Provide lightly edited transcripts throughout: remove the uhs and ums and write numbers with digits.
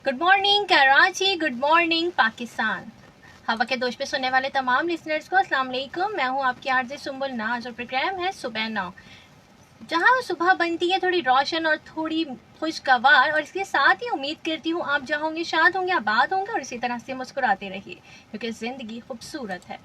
Good morning Karachi, good morning Pakistan. हवा के दोष पे सुनने वाले तमाम लिसनर्स को अस्सलाम वालेकुम। मैं हूँ आपकी आरजे सुंबुल नाज और प्रोग्राम है सुबह 9, जहाँ सुबह बनती है थोड़ी रोशन और थोड़ी खुशगवार। और इसके साथ ही उम्मीद करती हूँ आप जहाँ होंगे शाद होंगे, आबाद होंगे और इसी तरह से मुस्कुराते रहिए, क्योंकि ज़िंदगी खूबसूरत है।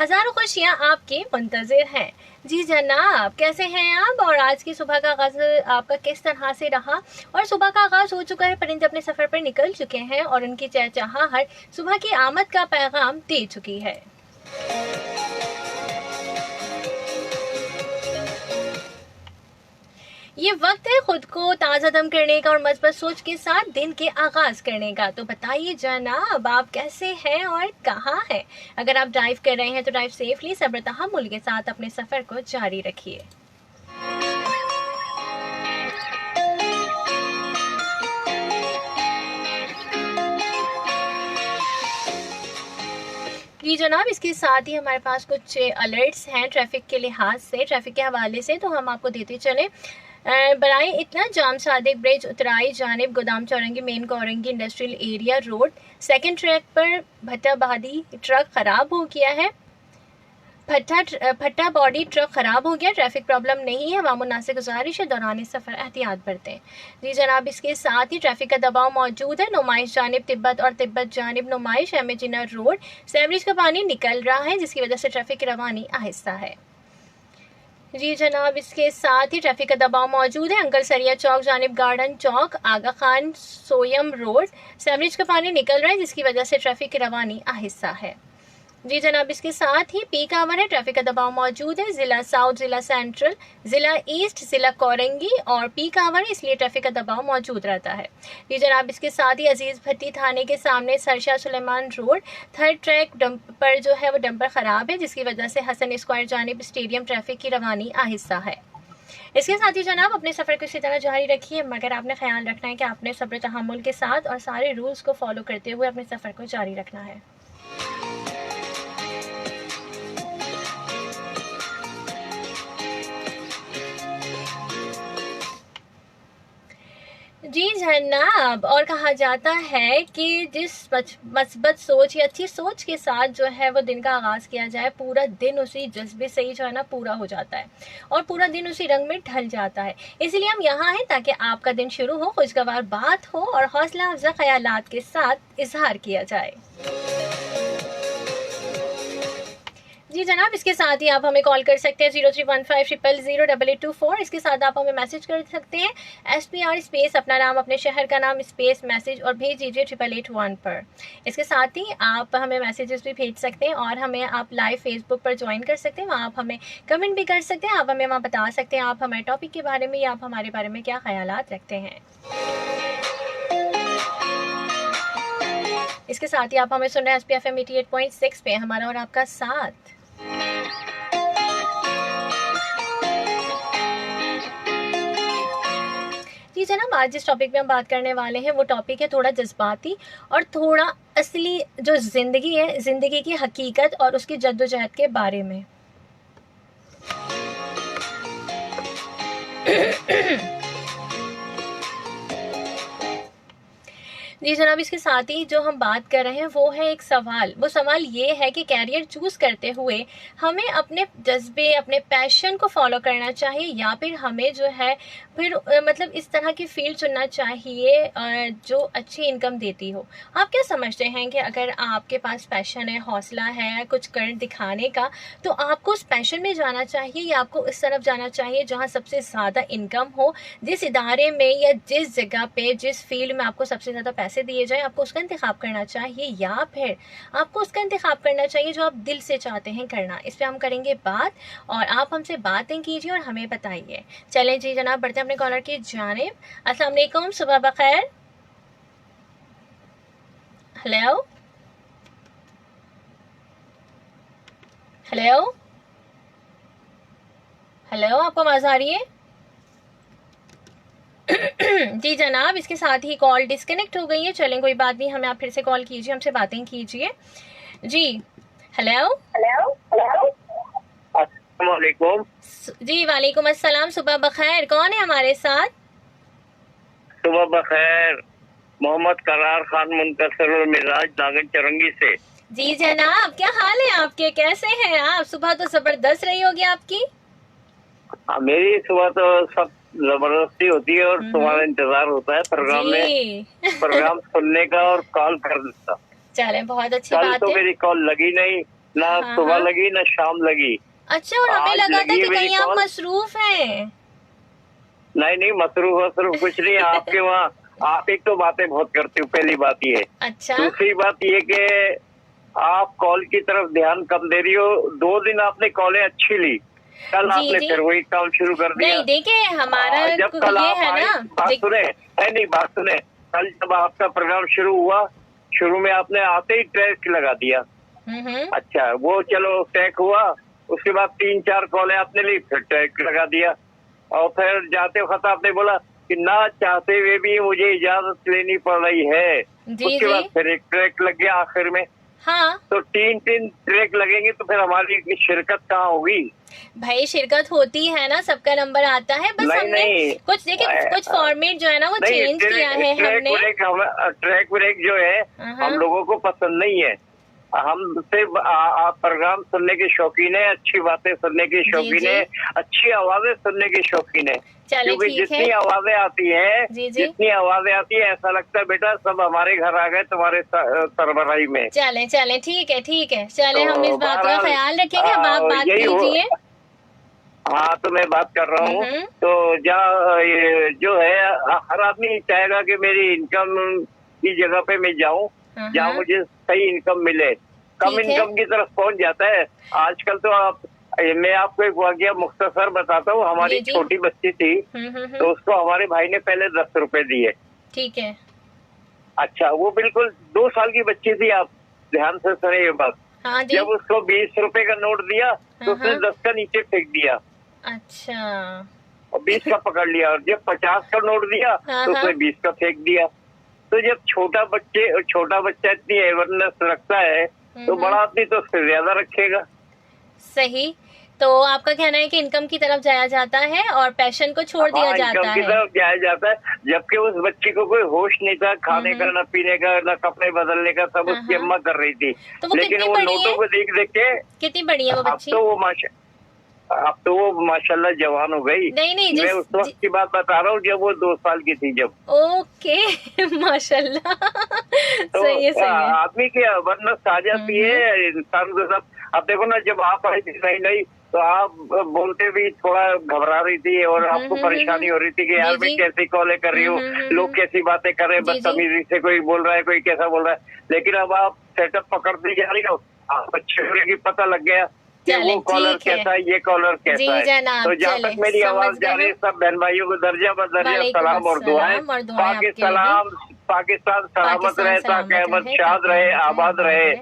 हजारों खुशियाँ आपके मुंतजिर हैं। जी जनाब, कैसे हैं आप? और आज की सुबह का आगाज आपका किस तरह से रहा? और सुबह का आगाज हो चुका है, परिंदे अपने सफर पर निकल चुके हैं और उनकी चहचहाहट सुबह की आमद का पैगाम दे चुकी है। ये वक्त है खुद को ताज़ा दम करने का और मजबूत सोच के साथ दिन के आगाज करने का। तो बताइए जनाब, आप कैसे हैं और कहाँ हैं? अगर आप ड्राइव कर रहे हैं तो ड्राइव सेफली, सब्र तहम्मुल के साथ अपने सफर को जारी रखिए। जी जनाब, इसके साथ ही हमारे पास कुछ अलर्ट्स हैं ट्रैफिक के लिहाज से, ट्रैफिक के हवाले से, तो हम आपको देते चले। बनाए इतना जाम सादिक ब्रिज उत्तराई जानिब गोदाम Chowrangi main Korangi industrial area road second track पर भट्टा बहादी ट्रक खराब हो गया है। भट्टा बॉडी ट्रक खराब हो गया, ट्रैफिक प्रॉब्लम नहीं है। वामुन्ना से गुजारिश है दौरान सफ़र एहतियात बरतें। जी जनाब, इसके साथ ही ट्रैफिक का दबाव मौजूद है। नुमाइश जानिब तिब्बत और तिब्बत जानिब नुमाइश एमेजिना रोड सेवरेज का पानी निकल रहा है, जिसकी वजह से ट्रैफिक की रवानी आहिस्ता है। जी जनाब, इसके साथ ही ट्रैफिक का दबाव मौजूद है। अंकल सरिया चौक जानिब गार्डन चौक आगा खान सोयम रोड सेवरेज का पानी निकल रहा है, जिसकी वजह से ट्रैफिक की रवानी आहिस्ता है। जी जनाब, इसके साथ ही पीक आवर है, ट्रैफिक का दबाव मौजूद है। जिला साउथ, जिला सेंट्रल, जिला ईस्ट, जिला कोरंगी और पीक आवर है, इसलिए ट्रैफिक का दबाव मौजूद रहता है। जी जनाब, इसके साथ ही अजीज भट्टी थाने के सामने सरशाह सुलेमान रोड थर्ड ट्रैक पर जो है वो डंपर खराब है, जिसकी वजह से हसन स्क्वायर जानिब स्टेडियम ट्रैफिक की रवानी आहिस्ता है। इसके साथ ही जनाब, अपने सफ़र को इसी तरह जारी रखिए, मगर आपने ख्याल रखना है कि आपने सब्र तहम्मुल के साथ और सारे रूल्स को फॉलो करते हुए अपने सफ़र को जारी रखना है। जी जनाब, और कहा जाता है कि जिस मस्बत सोच या अच्छी सोच के साथ जो है वो दिन का आगाज़ किया जाए, पूरा दिन उसी जज्बे से ही जो है ना पूरा हो जाता है और पूरा दिन उसी रंग में ढल जाता है। इसलिए हम यहाँ हैं ताकि आपका दिन शुरू हो, खुशगवार बात हो और हौसला अफजा ख्यालात के साथ इजहार किया जाए। जी जनाब, इसके साथ ही आप हमें कॉल कर सकते हैं 0315000824। इसके साथ आप हमें मैसेज कर सकते हैं SPR स्पेस अपना नाम अपने शहर का नाम स्पेस मैसेज और भेज दीजिए 8881 पर। इसके साथ ही आप हमें मैसेजेस भी भेज सकते हैं और हमें आप लाइव फेसबुक पर ज्वाइन कर सकते हैं, वहाँ आप हमें कमेंट भी कर सकते हैं। आप हमें वहाँ बता सकते हैं आप हमारे टॉपिक के बारे में या आप हमारे बारे में क्या ख्यालात रखते हैं। इसके साथ ही आप हमें सुन रहे हैं SPFM 88.6 पे, हमारा और आपका साथ। जी जनाब, आज जिस टॉपिक पे हम बात करने वाले हैं वो टॉपिक है थोड़ा जज्बाती और थोड़ा असली जो ज़िंदगी है, ज़िंदगी की हकीकत और उसकी जद्दोजहद के बारे में। जी जनाब, इसके साथ ही जो हम बात कर रहे हैं वो है एक सवाल। वो सवाल ये है कि कैरियर चूज़ करते हुए हमें अपने जज्बे, अपने पैशन को फॉलो करना चाहिए या फिर हमें जो है फिर मतलब इस तरह की फील्ड चुनना चाहिए जो अच्छी इनकम देती हो। आप क्या समझते हैं कि अगर आपके पास पैशन है, हौसला है कुछ कर दिखाने का, तो आपको उस पैशन में जाना चाहिए या आपको इस तरफ जाना चाहिए जहाँ सबसे ज़्यादा इनकम हो, जिस इदारे में या जिस जगह पे जिस फील्ड में आपको सबसे ज़्यादा पैसे दिए जाए, आपको उसका इंतखाब करना चाहिए या फिर आपको उसका इंतखाब करना चाहिए जो आप दिल से चाहते हैं करना। इस पर हम करेंगे बात और आप हमसे बातें कीजिए और हमें बताइए। चलें जी जनाब, बढ़ते हैं अपने कॉलर की जानिब। अस्सलाम वालेकुम, सुबह बखैर। हेलो हेलो हेलो, आपको आवाज़ आ रही है? जी जनाब, इसके साथ ही कॉल डिस्कनेक्ट हो गई है। चलें कोई बात नहीं, हमें आप फिर से कॉल कीजिए, हमसे बातें कीजिए। जी हेलो हेलो हेलो, वालेकुम। जी वालेकुम अस्सलाम, सुबह बखैर। कौन है हमारे साथ? सुबह बखैर, मोहम्मद करार खान मुंतसर और मिजाज नागन चरंगी से। जी जनाब, क्या हाल है आपके? कैसे हैं आप? सुबह तो जबरदस्त रही होगी आपकी। मेरी सुबह तो सब जबरदस्ती होती है और तुम्हारा इंतजार होता है प्रोग्राम में, जी प्रोग्राम सुनने का और कॉल करने का। चले, बहुत अच्छी कल बात तो है। मेरी कॉल लगी नहीं, ना हाँ सुबह हाँ। लगी ना शाम लगी। अच्छा, और हमें आज लगा था लगी है कि मेरी कहीं आप कॉल। मसरूफ हैं। नहीं नहीं, मसरूफ वसरूफ कुछ नहीं। आपके वहाँ आप एक तो बातें बहुत करते हो, पहली बात ये। अच्छा। दूसरी बात ये कि आप कॉल की तरफ ध्यान कम दे रही हो। 2 दिन आपने कॉलें अच्छी ली, कल जी आपने जी। फिर वही काम शुरू कर दिया। नहीं देखिए, हमारा जब कल ये आप है आई, ना। बात सुने, नहीं बात सुने, कल जब आपका प्रोग्राम शुरू हुआ, शुरू में आपने आते ही ट्रैक लगा दिया। हम्म। अच्छा, वो चलो ट्रैक हुआ, उसके बाद 3-4 कॉलें आपने ली, फिर ट्रैक लगा दिया। और फिर जाते वक्त आपने बोला कि ना चाहते हुए भी मुझे इजाजत लेनी पड़ रही है। जी उसके जी। बाद फिर एक ट्रैक लग गया आखिर में। हाँ तो 3-3 ट्रैक लगेंगे तो फिर हमारी शिरकत कहाँ होगी? भाई, शिरकत होती है ना, सबका नंबर आता है। बस नहीं हमने नहीं, कुछ देखिए, कुछ फॉर्मेट जो है ना वो नहीं चेंज किया है ट्रैक हमने। ब्रेक, हम ट्रैक ब्रेक जो है हम हाँ लोगों को पसंद नहीं है। हम सिर्फ आप प्रोग्राम सुनने के शौकीन है, अच्छी बातें सुनने के जी शौकीन जी। है, अच्छी आवाजें सुनने के शौकीन है। चले क्योंकि ठीक है। जितनी आवाजें आती है, जी जी। जितनी आवाजें आती है, ऐसा लगता है बेटा सब हमारे घर आ गए तुम्हारे सरबराही में। चले चले ठीक है, ठीक है। चले, हम इस तो बात का बहरहाल ख्याल रखेंगे। अब आप बात यही हो। कीजिए। हाँ, तो मैं बात कर रहा हूँ। तो जहाँ ये जो है, हर आदमी चाहेगा कि मेरी इनकम की जगह पे मैं जाऊँ जहाँ मुझे सही इनकम मिले। कम ठीक है। इनकम की तरफ कौन जाता है आजकल? तो मैं आपको एक वाकया मुख्तसर बताता हूँ। हमारी जी जी। छोटी बच्ची थी, तो उसको हमारे भाई ने पहले 10 रुपए दिए। ठीक है। अच्छा, वो बिल्कुल 2 साल की बच्ची थी। आप ध्यान से सुनिए ये बात। हाँ जी। जब उसको 20 रुपए का नोट दिया तो उसने 10 का नीचे फेंक दिया अच्छा। और 20 का पकड़ लिया। और जब 50 का नोट दिया तो उसने 20 का फेंक दिया। तो जब छोटा बच्चा इतनी अवेयरनेस रखता है तो बड़ा आदमी तो उससे ज्यादा रखेगा। सही। तो आपका कहना है कि इनकम की तरफ जाया जाता है और पैशन को छोड़ दिया जाता इनकम की है। तरफ जाया जाता है, जबकि उस बच्ची को कोई होश नहीं था खाने का, न पीने का, न कपड़े बदलने का। सब उसकी अम्मा कर रही थी। तो वो लेकिन कितनी वो बड़ी नोटों है? को देख देख के कितनी बड़ी है वो बच्ची? अब तो वो माशाल्लाह जवान हो गई। नहीं नहीं, मैं उस वक्त की बात बता रहा हूँ जब वो 2 साल की थी। जब ओके माशाल्लाह तो सही है, सही है। आदमी की अवेयरनेस आ जाती है इंसान के साथ। अब देखो ना, जब आप आई थी नई नई तो आप बोलते भी थोड़ा घबरा रही थी और आपको परेशानी हो रही थी कि यार मैं कैसी कॉलें कर रही हूँ, लोग कैसी बातें कर रहे हैं, बदतमीजी से कोई बोल रहा है, कोई कैसा बोल रहा है। लेकिन अब आप सेटअप पकड़ती जा रही हो, आप अच्छे की पता लग गया कि वो कॉलर कैसा है, ये कॉलर कैसा है। तो जहाँ तक मेरी आवाज जा रही है, सब बहन भाइयों को दर्जा बदर्जा सलाम और दुआएं। पाकिस्तान सलामत रहे, ताकि अहमद शाद रहे, आबाद रहे।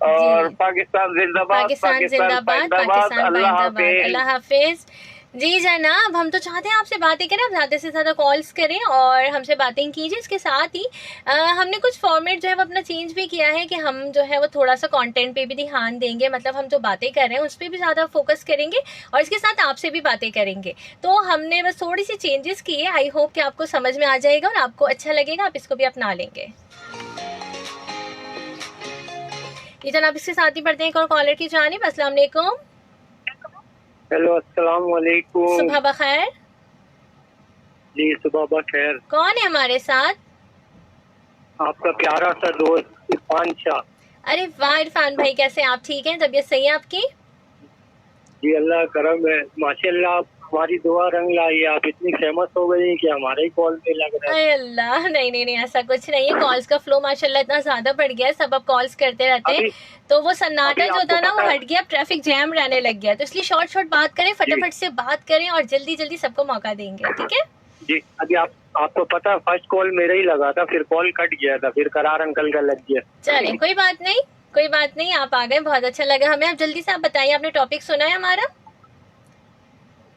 और पाकिस्तान जिंदाबाद, पाकिस्तान जिंदाबाद। अल्लाह हाफिज। अल्लाह हाफिज। जी जनाब, हम तो चाहते हैं आपसे बातें करें, आप ज़्यादा से ज़्यादा कॉल्स करें और हमसे बातें कीजिए। इसके साथ ही हमने कुछ फॉर्मेट जो है वो अपना चेंज भी किया है कि हम जो है वो थोड़ा सा कंटेंट पे भी ध्यान देंगे। मतलब हम जो बातें कर रहे हैं उस पर भी ज़्यादा फोकस करेंगे और इसके साथ आपसे भी बातें करेंगे। तो हमने बस थोड़ी सी चेंजेस की है। आई होप कि आपको समझ में आ जाएगा और आपको अच्छा लगेगा, आप इसको भी अपना लेंगे। ये जनाब, इसके साथ ही बढ़ते हैं एक और कॉलर की जानिब। अस्सलाम वालेकुम। हेलो, अस्सलाम वालेकुम। सुबह बखैर। जी सुबह बखैर। कौन है हमारे साथ? आपका प्यारा सा दोस्त इरफान शाह। अरे वाह इरफान भाई, कैसे हैं आप? ठीक हैं? तबीयत सही है आपकी? जी अल्लाह करम है, माशाल्लाह। हमारी दुआ रंग लाई, आप इतनी फेमस हो गई कि हमारे ही कॉल में लग रहा है। अल्लाह, नहीं नहीं नहीं, ऐसा कुछ नहीं है। कॉल्स का फ्लो माशाल्लाह इतना ज्यादा बढ़ गया है, सब अब कॉल्स करते रहते हैं। तो वो सन्नाटा जो था ना वो हट गया, ट्रैफिक जैम रहने लग गया। तो इसलिए शॉर्ट शॉर्ट बात करें, फटाफट से बात करें और जल्दी जल्दी सबको मौका देंगे, ठीक है? जी अभी आपको पता, फर्स्ट कॉल मेरा ही लगा था, फिर कॉल कट गया था, फिर करार अंकल का लग गया। चले, कोई बात नहीं, कोई बात नहीं, आप आ गए, बहुत अच्छा लगा हमें। आप जल्दी से आप बताइए, आपने टॉपिक सुना है हमारा?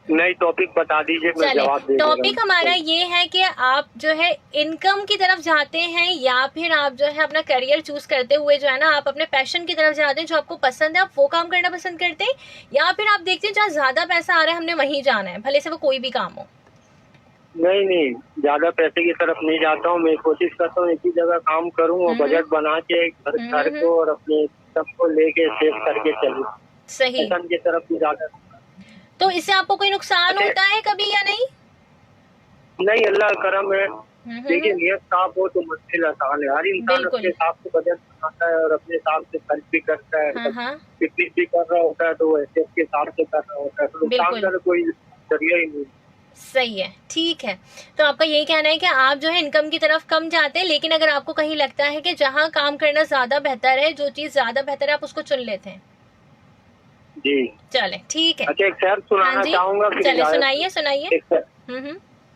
नई टॉपिक बता दीजिए, मैं जवाब दे दूंगा। टॉपिक हमारा ये है कि आप जो है इनकम की तरफ जाते हैं या फिर आप जो है अपना करियर चूज करते हुए जो है ना आप अपने पैशन की तरफ जाते हैं, जो आपको पसंद है आप वो काम करना पसंद करते हैं, या फिर आप देखते हैं जहाँ ज्यादा पैसा आ रहा है हमने वहीं जाना है, भले से वो कोई भी काम हो। नहीं, ज्यादा पैसे की तरफ नहीं जाता हूँ। मैं कोशिश करता हूँ एक ही जगह काम करूँ और बजट बना के घर को और अपने सबको लेके सेव करके चलूँ। सही। पैशन की तरफ नहीं जाता। तो इससे आपको कोई नुकसान होता है कभी या नहीं? नहीं, अल्लाह करम है। देखिए, नियत साफ हो तो मुश्किल आसान है। हर इंसान अपने हिसाब से बजट बनाता है और अपने हिसाब से खर्च भी करता है। पिकनिक भी कर रहा होता है तो वैसे उसके हिसाब से कर रहा होता है, तो नुकसान का कोई जरिया ही नहीं। सही है, ठीक है। तो आपका यही कहना है कि आप जो है इनकम की तरफ कम जाते हैं, लेकिन अगर आपको कहीं लगता है कि जहाँ काम करना ज्यादा बेहतर है, जो चीज ज्यादा बेहतर है, आप उसको चुन लेते हैं। जी चले, ठीक है। अच्छा, एक शेर सुनाना चाहूंगा। चले, सुनाइए सुनाइए।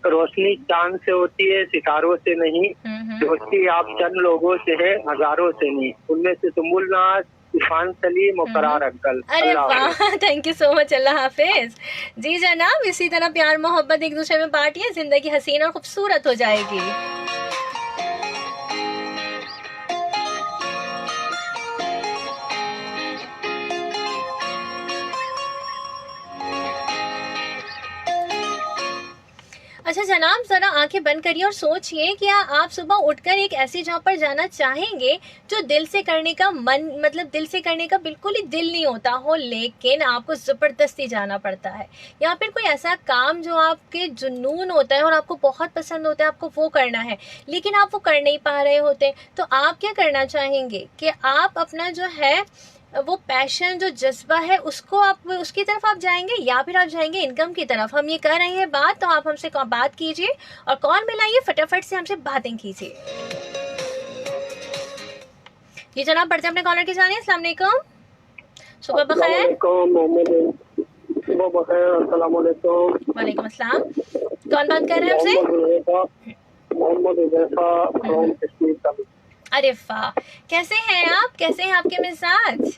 रोशनी चांद से होती है, सितारों से नहीं। दोस्ती आप चंद लोगों से है, हजारों से नहीं। उनमें से सुमुल नाज, इरफान सलीम और करार अंकल। अरे वाह, थैंक यू सो मच, अल्लाह हाफिज। जी जनाब, इसी तरह प्यार मोहब्बत एक दूसरे में बांटिए, जिंदगी हसीन और खूबसूरत हो जाएगी। अच्छा जनाब, जरा आंखें बंद करिए और सोचिए कि आप सुबह उठकर एक ऐसी जगह पर जाना चाहेंगे जो दिल से करने का मन, मतलब दिल से करने का बिल्कुल ही दिल नहीं होता हो, लेकिन आपको जबरदस्ती जाना पड़ता है, या फिर कोई ऐसा काम जो आपके जुनून होता है और आपको बहुत पसंद होता है, आपको वो करना है लेकिन आप वो कर नहीं पा रहे होते, तो आप क्या करना चाहेंगे कि आप अपना जो है वो पैशन, जो जज्बा है, उसको आप उसकी तरफ आप जाएंगे या फिर आप जाएंगे इनकम की तरफ? हम ये कर रहे हैं बात, तो आप हमसे बात कीजिए और कॉल मिलाइए, फटाफट से हमसे बातें कीजिए। जी जनाब, बढ़ते अपने कॉलर की जानिए। अस्सलाम वालेकुम, सुबह बखैर। वालेकुम अस्सलाम, कौन बात कर रहे हैं हमसे? अरे वाह, कैसे हैं आप, कैसे हैं आपके मिजाज?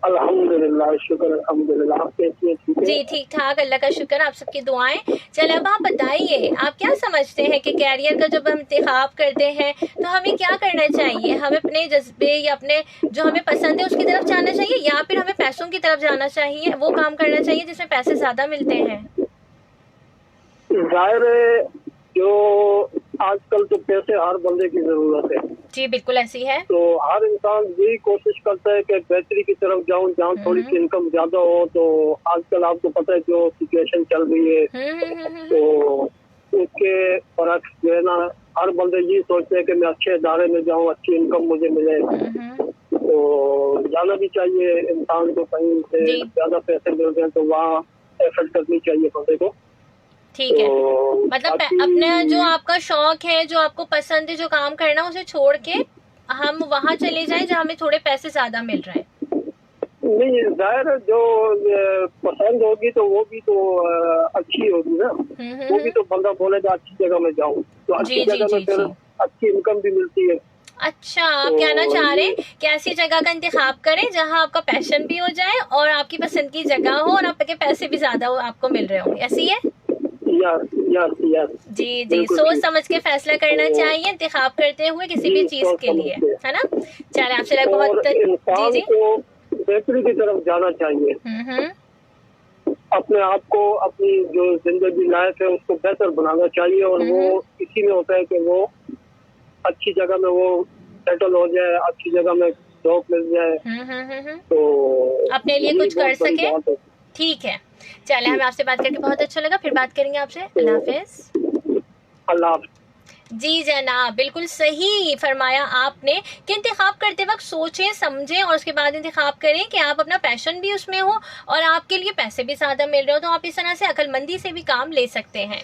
अल्हम्दुलिल्लाह, शुक्र अल्हम्दुलिल्लाह। आप कैसी हैं? जी ठीक ठाक, अल्लाह का शुक्र, आप सबकी दुआएं। चले, अब आप बताइए, आप क्या समझते हैं कि कैरियर का जब हम इंतखाब करते हैं तो हमें क्या करना चाहिए? हमें अपने जज्बे या अपने जो हमें पसंद है उसकी तरफ जाना चाहिए, या फिर हमें पैसों की तरफ जाना चाहिए, वो काम करना चाहिए जिसमें पैसे ज्यादा मिलते हैं? जाहिर है, जो आजकल तो पैसे हर बंदे की जरूरत है। जी बिल्कुल ऐसी है। तो हर इंसान यही कोशिश करता है कि बेहतरी की तरफ जाऊं, जहाँ थोड़ी सी इनकम ज्यादा हो। तो आजकल आपको पता है जो सिचुएशन चल रही है, तो उसके फर्क जो है ना, हर बंदे यही सोचते हैं कि मैं अच्छे इदारे में जाऊं, अच्छी इनकम मुझे मिले। तो जाना भी चाहिए इंसान को, कहीं से ज्यादा पैसे मिल रहे हैं तो वहाँ एफर्ट करनी चाहिए बंदे को। ठीक है, मतलब अपना जो आपका शौक है, जो आपको पसंद है, जो काम करना, उसे छोड़ के हम वहाँ चले जाएं जहाँ हमें थोड़े पैसे ज्यादा मिल रहे हैं। नहीं, जाहिर है जो पसंद होगी तो वो भी तो अच्छी होगी ना। वो भी तो बंदा बोलेगा अच्छी जगह में जाऊँ, तो अच्छी जगह में फिर अच्छी इनकम भी मिलती है। अच्छा, आप कहना चाह रहे हैं कि ऐसी जगह का इंतखाब करें जहाँ आपका पैशन भी हो जाए और आपकी पसंद की जगह हो और आपके पैसे भी ज्यादा आपको मिल रहे होंगे, ऐसी है? जी जी, सोच समझ के फैसला करना चाहिए इंतखाब करते हुए किसी भी चीज के लिए, है ना? चले, आपसे बहुत जी जी, बेहतरी की तरफ जाना चाहिए। अपने आप को, अपनी जो जिंदगी लाइफ है उसको बेहतर बनाना चाहिए, और वो इसी में होता है कि वो अच्छी जगह में वो सेटल हो जाए, अच्छी जगह में जॉब मिल जाए, तो अपने लिए कुछ कर सके। ठीक है, चले, हमें आपसे बात करके बहुत अच्छा लगा, फिर बात करेंगे आपसे। अल्लाह हाफिज। अल्लाह हाफिज। जी जनाब, बिल्कुल सही फरमाया आपने कि इंतखाब करते वक्त सोचें समझें और उसके बाद इंतखाब करें कि आप अपना पैशन भी उसमें हो और आपके लिए पैसे भी ज़्यादा मिल रहे हो, तो आप इस तरह से अक्लमंदी से भी काम ले सकते हैं।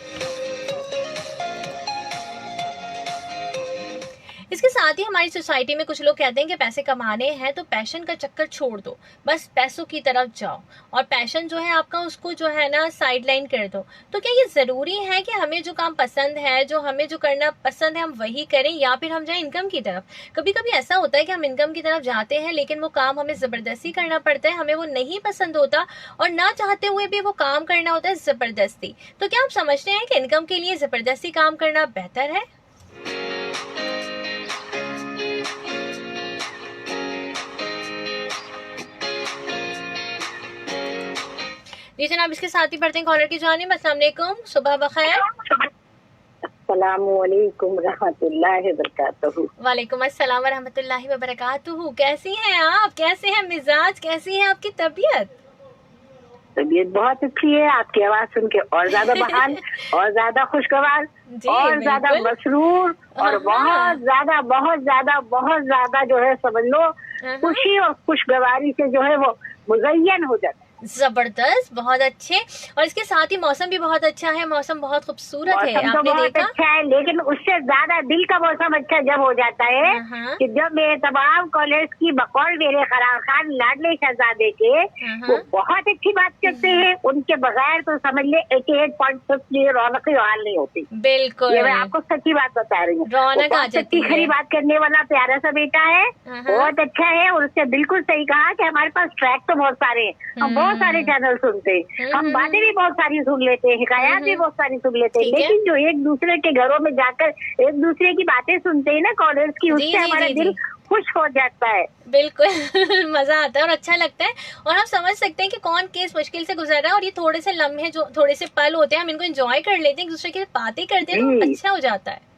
इसके साथ ही हमारी सोसाइटी में कुछ लोग कहते हैं कि पैसे कमाने हैं तो पैशन का चक्कर छोड़ दो, बस पैसों की तरफ जाओ और पैशन जो है आपका उसको जो है ना साइड लाइन कर दो। तो क्या ये जरूरी है कि हमें जो काम पसंद है, जो हमें जो करना पसंद है हम वही करें, या फिर हम जाए इनकम की तरफ? कभी कभी ऐसा होता है कि हम इनकम की तरफ जाते हैं लेकिन वो काम हमें जबरदस्ती करना पड़ता है, हमें वो नहीं पसंद होता और ना चाहते हुए भी वो काम करना होता है जबरदस्ती। तो क्या आप समझते हैं कि इनकम के लिए जबरदस्ती काम करना बेहतर है? जी जनाब, इसके साथ ही बढ़ते हैं कॉलर की जानिब। अस्सलाम वालेकुम, सुबह बखैर। अस्सलामुअलैकुम रहमतुल्लाहि वबरकातुहू। वालेकुम अस्सलाम व रहमतुल्लाहि व बरकातुहू। कैसी हैं आप? कैसे हैं मिजाज? कैसी है आपकी तबीयत? तबीयत बहुत अच्छी है, आपकी आवाज सुन के और ज्यादा बहाल और ज्यादा खुशगवार और ज्यादा मसरूर और बहुत ज्यादा जो है समझ लो खुशी और खुशगवारी से जो है वो मुज़य्यन हो जाता है। जबरदस्त, बहुत अच्छे। और इसके साथ ही मौसम भी बहुत अच्छा है, मौसम बहुत खूबसूरत है, मौसम तो आपने बहुत देखा? अच्छा है, लेकिन उससे ज्यादा दिल का मौसम अच्छा जब हो जाता है कि जब मेरे तमाम कॉलेज की बकौल मेरे फरार खान लाडले शहजादे के वो बहुत अच्छी बात करते हैं, उनके बगैर तो समझ ले 88.6 की रौनक हाल नहीं होती। बिल्कुल, ये मैं आपको सच्ची बात बता रही हूँ। रौनक आ जाती है। खरी बात करने वाला प्यारा सा बेटा है, बहुत अच्छा है। और उससे बिल्कुल सही कहा कि हमारे पास ट्रैक तो बहुत सारे हैं, हम बहुत सारे चैनल सुनते हैं, हम बातें भी बहुत सारी सुन लेते हैं, हिकायत भी बहुत सारी सुन लेते हैं, लेकिन जो एक दूसरे के घरों में जाकर एक दूसरे की बातें सुनते हैं ना कॉलेज की, उससे हमारा दिल खुश हो जाता है। बिल्कुल मजा आता है और अच्छा लगता है और हम समझ सकते हैं कि कौन केस मुश्किल से गुजर रहा है, और ये थोड़े से लम्हे जो थोड़े से पल होते हैं हम इनको एंजॉय कर लेते हैं, एक दूसरे की बातें करते हैं तो अच्छा हो जाता है।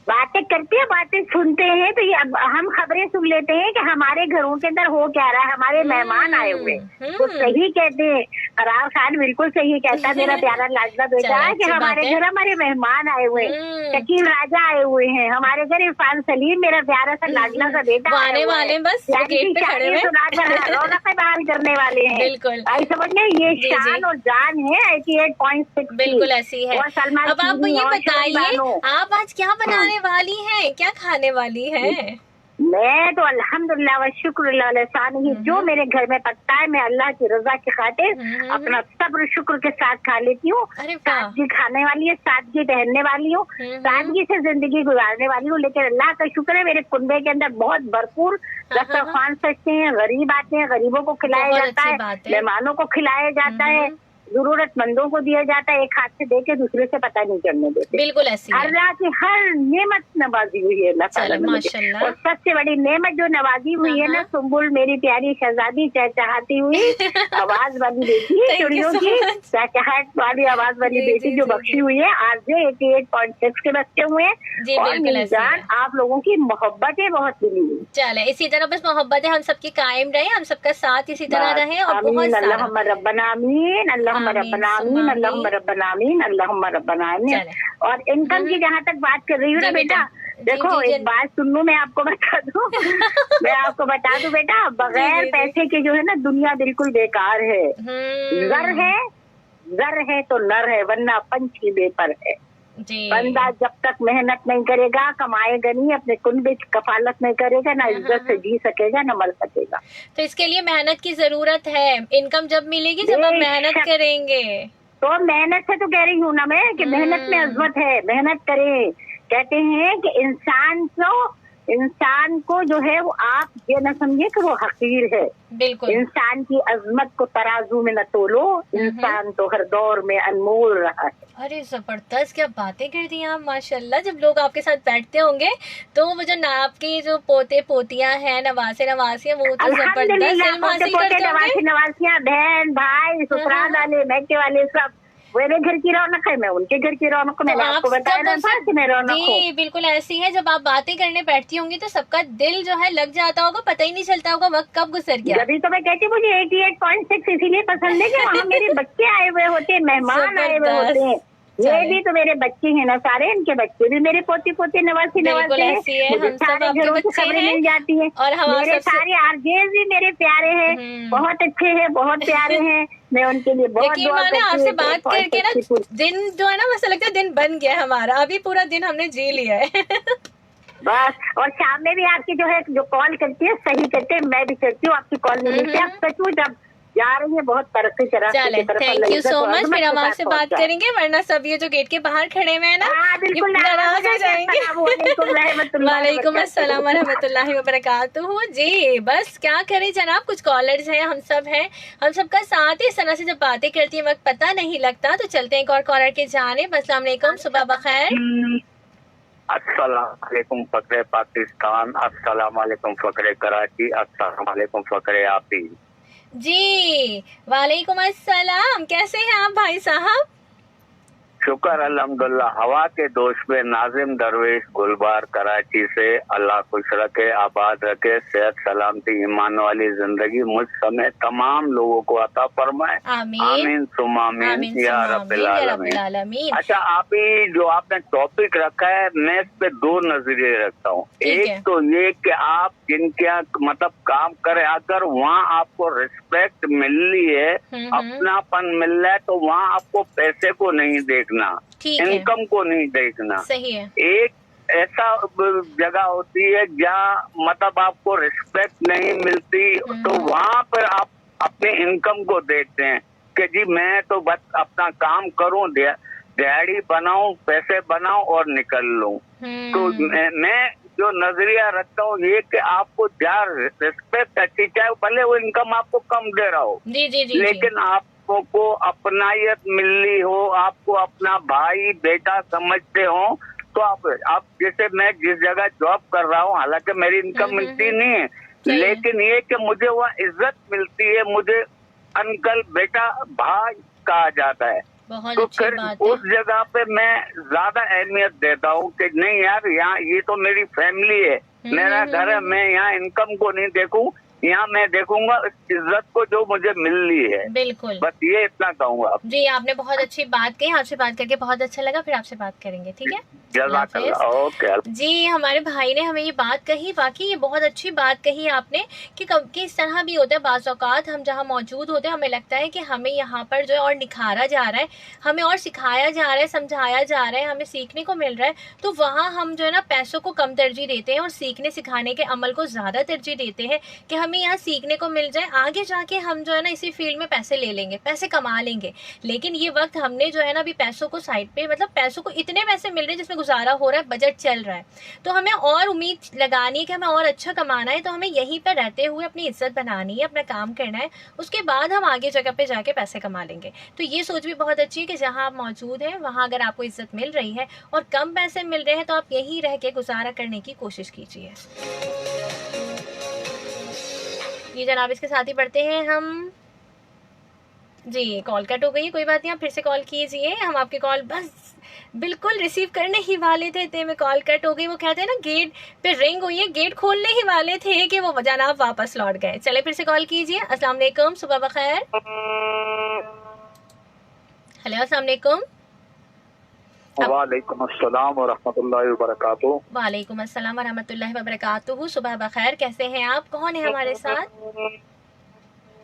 बातें करते हैं, बातें सुनते हैं, तो ये हम खबरें सुन लेते हैं कि हमारे घरों के अंदर हो क्या रहा है, हमारे मेहमान आए हुए। तो सही कहते हैं, फरार खान बिल्कुल सही कहता है मेरा प्यारा लाडला बेटा कि हमारे घर हमारे मेहमान आए हुए हैं, शकील राजा आए हुए हैं, हमारे घर इरफान सलीम मेरा प्यारा सा लाडला सा बेटा आने वाले, बस गेट पे खड़े हुए रौनक बहाल करने वाले हैं। बिल्कुल, आई समझ में, ये शान और जान है 88.6। बिल्कुल ऐसी है। अब आप ये बताइए, आप आज क्या बनाने वाली है, क्या खाने वाली है? मैं तो अल्हम्दुलिल्लाह व शुक्र ही जो मेरे घर में पकता है मैं अल्लाह की रजा की खातिर अपना सब्र शुक्र के साथ खा लेती हूँ। सादगी खाने वाली है, सादगी पहनने वाली हूँ, सादगी से जिंदगी गुजारने वाली हूँ। लेकिन अल्लाह का शुक्र है मेरे कुनबे के अंदर बहुत भरपूर दस्तरखान सजते हैं, गरीब आते हैं, गरीबों को खिलाया जाता है, मेहमानों को खिलाया जाता है, जरूरतमंदों को दिया जाता है, एक हाथ से दे के दूसरे से पता नहीं करने देते। बिल्कुल ऐसी है। अल्लाह की हर नेमत नवाजी हुई है अल्लाह ताला ने मुझे। और सबसे बड़ी नेमत जो नवाजी हुई है ना, सुम्बुल मेरी प्यारी शहजादी चहचहाती हुई आवाज वाली बेटी चिड़ियों की चहचहाट वाली आवाज वाली बेटी जो बख्शी हुई है, आज 88.6 के बच्चे हुए हैं। और निजान आप लोगों की मोहब्बतें बहुत मिली हुई। चले इसी तरह बस मोहब्बतें हम सबकी कायम रहे, हम सबका साथ इसी तरह रहे और बहुत सारा अल्लाहुम्मा रब्बना आमीन, अल्लाहुम्मा रब्बना आमीन, अल्लाहुम्मा रब्बना आमीन, अल्लाहुम्मा रब्बना आमीन। और इनकम की जहाँ तक बात कर रही हूँ ना बेटा, देखो एक बात सुन लो, मैं आपको बता दूं मैं आपको बता दूं बेटा, बगैर पैसे के जो है ना दुनिया बिल्कुल बेकार है। जर है तो नर है, वरना पंच की बेपर है। बंदा जब तक मेहनत नहीं करेगा, कमाएगा नहीं, अपने कुनबे की कफालत नहीं करेगा, ना इज्जत से जी सकेगा ना मर सकेगा। तो इसके लिए मेहनत की जरूरत है। इनकम जब मिलेगी जब आप मेहनत करेंगे। तो मेहनत से तो कह रही हूँ ना मैं कि मेहनत में अजमत है, मेहनत करें। कहते हैं कि इंसान को जो है वो आप ये न समझिए कि वो हकीर है। बिल्कुल, इंसान की अजमत को तराजू में न तोलो, इंसान तो हर दौर में अनमोल रहा है। अरे जबरदस्त, क्या बातें कर दी आप माशाल्लाह। जब लोग आपके साथ बैठते होंगे तो वो जो आपके जो पोते पोतियां हैं, नवासे नवासियां, वो तो जबरदस्त नवासियां, बहन भाई ससुराल वाले मैके वाले सब मेरे घर की रौनक है, मैं उनके घर की रौनक, मैंने आपको बताया ना कि मैं रौनक हूँ। जी बिल्कुल ऐसी है। जब आप बातें करने बैठती होंगी तो सबका दिल जो है लग जाता होगा, पता ही नहीं चलता होगा वक्त कब गुजर गया। अभी तो मैं कहती हूँ मुझे 88.6 इसीलिए पसंद है कि वहाँ मेरे बच्चे आए हुए होते हैं, मेहमान आए हुए होते हैं। ये भी तो मेरे बच्चे हैं ना सारे, इनके बच्चे भी मेरे पोती पोती नवासी नवासी है, सारे घरों की खबरें मिल जाती है। और मेरे सारे आरजेस भी मेरे प्यारे हैं, बहुत अच्छे हैं, बहुत प्यारे हैं। मैं उनके लिए बहुत दुआ करती हूँ। आपसे बात करके ना दिन जो है ना, वैसा लगता है दिन बन गया हमारा, अभी पूरा दिन हमने जी लिया है। बस। और शाम में भी आपकी जो है जो कॉल करती है सही करते हैं, मैं भी करती हूँ, आपकी कॉल नहीं मिलती। आप सचमुच अब जा रही है बहुत तरक्की से रास्ते की तरफ। Thank you so much. फिर हम आपसे बात करेंगे, वरना सब ये जो गेट के बाहर खड़े हुए हैं ना, बिल्कुल नाराज हो जाएंगे। वालेकुम अस्सलाम वरहमतुल्लाहि वबरकातुहू। जी बस क्या करें जनाब, कुछ कॉलर्स हैं, हम सब हैं, हम सबका साथ ही। इस तरह से जब बातें करती है वक्त पता नहीं लगता। तो चलते हैं एक और कॉलर के जानिब। अस्सलाम वालेकुम, सुबह बखैर। अस्सलाम वालेकुम फकरे पाकिस्तान, अस्सलाम वालेकुम फकरे कराची, अस्सलाम वालेकुम फकरे आपी। जी वालेकुम अस्सलाम, कैसे हैं आप भाई साहब? शुक्र अल्हम्दुलिल्लाह। हवा के दोष में नाजिम दरवेश गुलबार कराची से। अल्लाह खुश रखे, आबाद रखे, सेहत सलामती ईमान वाली जिंदगी मुझ समेत तमाम लोगों को अता फरमाए। आमीन सुम आमीन या रब्बिल आलमीन। अच्छा, आप ही जो आपने टॉपिक रखा है, मैं इस पे दो नजरिए रखता हूँ। एक तो ये कि आप जिनके मतलब काम करें, अगर वहाँ आपको रिस्पेक्ट मिल रही है, अपनापन मिल रहा है, तो वहाँ आपको पैसे को नहीं देखना, इनकम को नहीं देखना। सही है। एक ऐसा जगह होती है जहाँ मतलब आपको रिस्पेक्ट नहीं मिलती, तो वहाँ पर आप अपने इनकम को देखते हैं कि जी मैं तो बस अपना काम करूँ, दिहाड़ी बनाऊं, पैसे बनाऊं और निकल लूं। तो मैं जो नजरिया रखता हूँ ये कि आपको जहाँ रिस्पेक्ट अच्छी, चाहे भले वो इनकम आपको कम दे रहा हो, लेकिन आपको अपनायत मिलनी हो, आपको अपना भाई बेटा समझते हो, तो आप जैसे मैं जिस जगह जॉब कर रहा हूँ, हालांकि मेरी इनकम मिलती नहीं है, लेकिन ये कि मुझे वहाँ इज्जत मिलती है, मुझे अंकल बेटा भाई कहा जाता है। तो फिर उस जगह पे मैं ज्यादा अहमियत देता हूँ कि नहीं यार, यहाँ ये तो मेरी फैमिली है, मेरा घर है, मैं यहाँ इनकम को नहीं देखूं, यहाँ मैं देखूंगा इज्जत को जो मुझे मिल रही है। बिल्कुल, बस ये इतना कहूँगा। जी आपने बहुत अच्छी बात कही, आपसे बात करके बहुत अच्छा लगा। फिर आपसे बात करेंगे, ठीक है? ओके। जी हमारे भाई ने हमें ये बात कही, बाकी ये बहुत अच्छी बात कही आपने कि इस तरह भी होता है। बाज़ औक़ात हम जहाँ मौजूद होते हैं, हमें लगता है कि हमें यहाँ पर जो है और निखारा जा रहा है, हमें और सिखाया जा रहा है, समझाया जा रहा है, हमें सीखने को मिल रहा है, तो वहाँ हम जो है ना पैसों को कम तरजीह देते हैं और सीखने सिखाने के अमल को ज़्यादा तरजीह देते हैं कि हमें यहाँ सीखने को मिल जाए, आगे जाके हम जो है ना इसी फील्ड में पैसे ले लेंगे, पैसे कमा लेंगे। लेकिन ये वक्त हमने जो है ना अभी पैसों को साइड पे, मतलब पैसों को इतने पैसे मिल रहे हैं जिसमें गुजारा हो रहा है, बजट चल रहा है, तो हमें और उम्मीद लगानी है कि हमें और अच्छा कमाना है, तो हमें यहीं पर रहते हुए अपनी इज्जत बनानी है, अपना काम करना है, उसके बाद हम आगे जगह पे जाके पैसे कमा लेंगे। तो ये सोच भी बहुत अच्छी है कि जहाँ आप मौजूद हैं वहाँ अगर आपको इज्जत मिल रही है और कम पैसे मिल रहे हैं, तो आप यहीं रह के गुजारा करने की कोशिश कीजिए। ये जनाब, इसके साथ ही बढ़ते हैं हम। जी कॉल कट हो गई, कोई बात नहीं, आप फिर से कॉल कीजिए। हम आपकी कॉल बस बिल्कुल रिसीव करने ही वाले थे, इतने में कॉल कट हो गई। वो कहते हैं ना गेट पे रिंग हुई है, गेट खोलने ही वाले थे कि वो जनाब वापस लौट गए। चले फिर से कॉल कीजिए। अस्सलाम वालेकुम, सुबह बखैर। हेलो अस्सलाम वालेकुम। वालेकुम अस्सलाम व रहमतुल्लाहि व बरकातुहू। वालेकुम अस्सलाम व रहमतुल्लाहि व बरकातुहू। सुबह बखैर, कैसे हैं आप? कौन है हमारे साथ?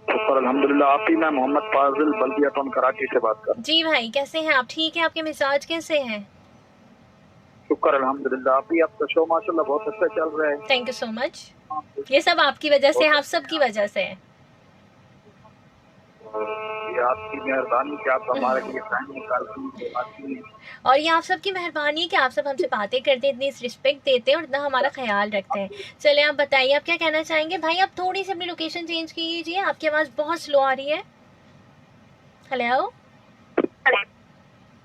शुक्र अल्हम्दुलिल्लाह। आप ही, मैं मोहम्मद फाजिल बल्दिया टाउन कराची से बात कर। जी भाई, कैसे हैं आप? ठीक है, आपके मिजाज कैसे हैं? शुक्र अल्हम्दुलिल्लाह। आप ही, आपका शो माशाल्लाह बहुत अच्छा चल रहा है। Thank you so much. ये सब आपकी वजह से, आप सबकी वजह से है। ये आपकी मेहरबानी कि आप हमारे लिए टाइम निकालती हैं, और ये आप सबकी मेहरबानी कि आप सब हमसे बातें करते हैं, इतनी रिस्पेक्ट देते हैं और इतना हमारा ख्याल रखते हैं। चले आप बताइए, आप क्या कहना चाहेंगे? भाई आप थोड़ी सी अपनी लोकेशन चेंज कीजिए, आपकी आवाज़ बहुत स्लो आ रही है। हेलो,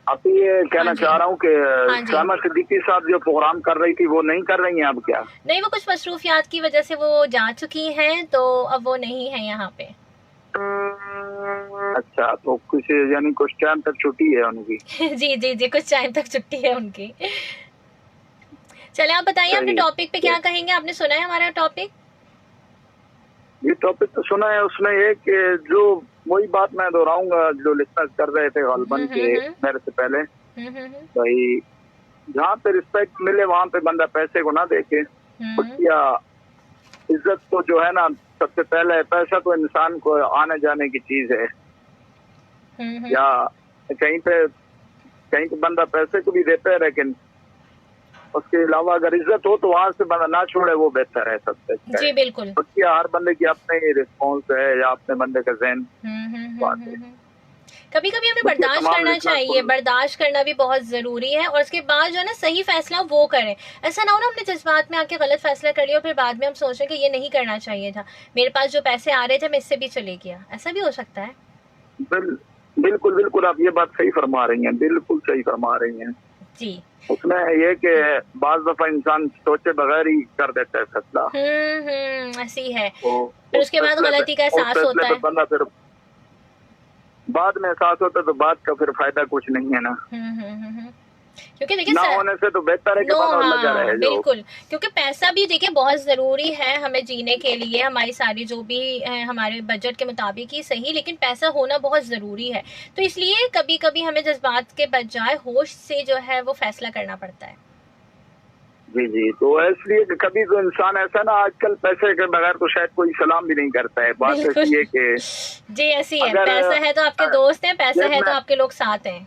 आप ये कहना चाह रहा हूँ कि शामा सिद्दीकी साहब जो प्रोग्राम कर रही थी वो नहीं कर रही हैं अब क्या? नहीं, वो कुछ मसरूफियात की वजह से वो जा चुकी हैं, तो अब वो नहीं है यहाँ पे। अच्छा, तो कुछ यानी कुछ टाइम तक छुट्टी है उनकी? जी जी जी, कुछ टाइम तक छुट्टी है उनकी। चले आप बताइए, अपने टॉपिक पे क्या कहेंगे? आपने सुना है हमारा टॉपिक? ये टॉपिक तो सुना है, उसमें ये कि जो वही बात मैं दोहराऊंगा जो लिस्टर्स कर रहे थे गलबन के मेरे से पहले, भाई जहाँ पे रिस्पेक्ट मिले वहाँ पे बंदा पैसे को ना देखे, या इज्जत को जो है ना, सबसे पहले पैसा तो इंसान को आने जाने की चीज है, या कहीं पे बंदा पैसे को भी देता है, लेकिन उसके अलावा अगर इज्जत हो तो वहाँ से बंदा ना छोड़े, वो बेहतर है सबसे। जी बिल्कुल। उसकी हर बंदे की अपनी रिस्पॉन्स है या अपने बंदे का ज़हन। कभी कभी हमें बर्दाश्त करना चाहिए, बर्दाश्त करना भी बहुत जरूरी है, और उसके बाद जो है ना सही फैसला वो करें। ऐसा ना हो ना हमने जज्बात में आके गलत फैसला कर लिया और फिर बाद में हम सोच रहे कि ये नहीं करना चाहिए था, मेरे पास जो पैसे आ रहे थे मैं इससे भी चले गया, ऐसा भी हो सकता है। बिल्कुल बिल्कुल, आप ये बात सही फरमा रही हैं, बिल्कुल सही फरमा रही हैं जी। उसमें ये कि बाज दफा इंसान सोचे बगैर ही कर देता है फैसला। ऐसी है, फिर उसके बाद गलती का एहसास होता है, बंदा फिर बाद में एहसास होता है तो बात का फिर फायदा कुछ नहीं है ना। क्योंकि देखिए ना होने से तो बेहतर है कि लगा रहे। बिल्कुल, क्योंकि पैसा भी देखिए बहुत जरूरी है हमें जीने के लिए, हमारी सारी जो भी है हमारे बजट के मुताबिक ही सही, लेकिन पैसा होना बहुत जरूरी है। तो इसलिए कभी कभी हमें जज्बात के बजाय होश से जो है वो फैसला करना पड़ता है। जी जी, तो इसलिए कभी तो इंसान ऐसा ना, आजकल पैसे के बगैर तो शायद कोई सलाम भी नहीं करता है। बात ऐसी है कि जी ऐसी है, पैसा है तो आपके दोस्त हैं, पैसा है तो आपके लोग साथ हैं।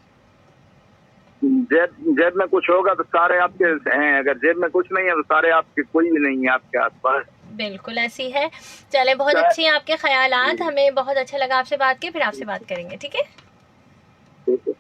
जेब में कुछ होगा तो सारे आपके हैं, अगर जेब में कुछ नहीं है तो सारे आपके, कोई भी नहीं है आपके आसपास। बिल्कुल ऐसी है। चले, बहुत अच्छी है आपके ख्यालात, हमें बहुत अच्छा लगा आपसे बात की, फिर आपसे बात करेंगे, ठीक है।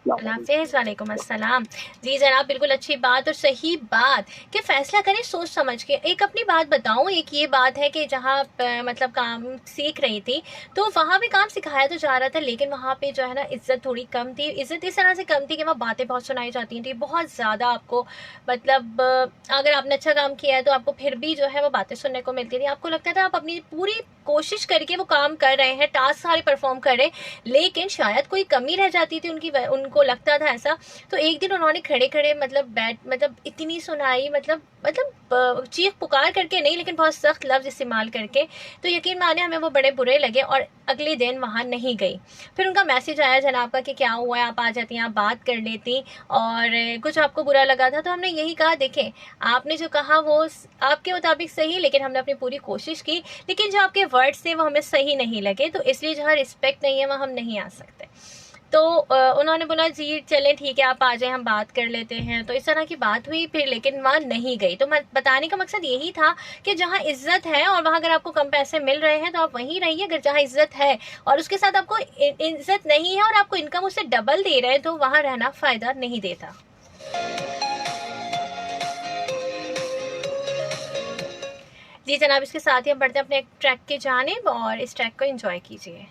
वालेकुम अस्सलाम। जी जनाब, बिल्कुल अच्छी बात और सही बात कि फैसला करें सोच समझ के। एक अपनी बात बताऊं, एक ये बात है कि जहाँ मतलब काम सीख रही थी तो वहाँ भी काम सिखाया तो जा रहा था, लेकिन वहाँ पे जो है ना इज्जत थोड़ी कम थी। इज्जत इस तरह से कम थी कि वहाँ बातें बहुत सुनाई जाती थी, बहुत ज़्यादा आपको मतलब अगर आपने अच्छा काम किया है तो आपको फिर भी जो है वो बातें सुनने को मिलती थी। आपको लगता था आप अपनी पूरी कोशिश करके वो काम कर रहे हैं, टास्क सारे परफॉर्म कर रहे हैं, लेकिन शायद कोई कमी रह जाती थी उनको लगता था ऐसा। तो एक दिन उन्होंने खड़े खड़े मतलब इतनी सुनाई, मतलब चीख पुकार करके नहीं, लेकिन बहुत सख्त लफ्ज इस्तेमाल करके, तो यकीन माने हमें वो बड़े बुरे लगे और अगले दिन वहाँ नहीं गई। फिर उनका मैसेज आया जनाब का कि क्या हुआ है, आप आ जाती, आप बात कर लेती, और कुछ आपको बुरा लगा था। तो हमने यही कहा, देखें आपने जो कहा वो आपके मुताबिक सही, लेकिन हमने अपनी पूरी कोशिश की, लेकिन जो आपके वर्ड्स थे वो हमें सही नहीं लगे, तो इसलिए जहाँ रिस्पेक्ट नहीं है वहाँ हम नहीं आ सकते। तो उन्होंने बोला जी चलें ठीक है आप आ जाएं, हम बात कर लेते हैं। तो इस तरह की बात हुई फिर, लेकिन वहाँ नहीं गई। तो मैं बताने का मकसद यही था कि जहाँ इज्जत है और वहाँ अगर आपको कम पैसे मिल रहे हैं तो आप वहीं रहिए। अगर जहाँ इज्जत है और उसके साथ आपको इज्जत नहीं है और आपको इनकम उससे डबल दे रहे हैं, तो वहाँ रहना फ़ायदा नहीं देता। जी जनाब, इसके साथ ही हम बढ़ते हैं अपने एक ट्रैक की जानिब और इस ट्रैक को एंजॉय कीजिए।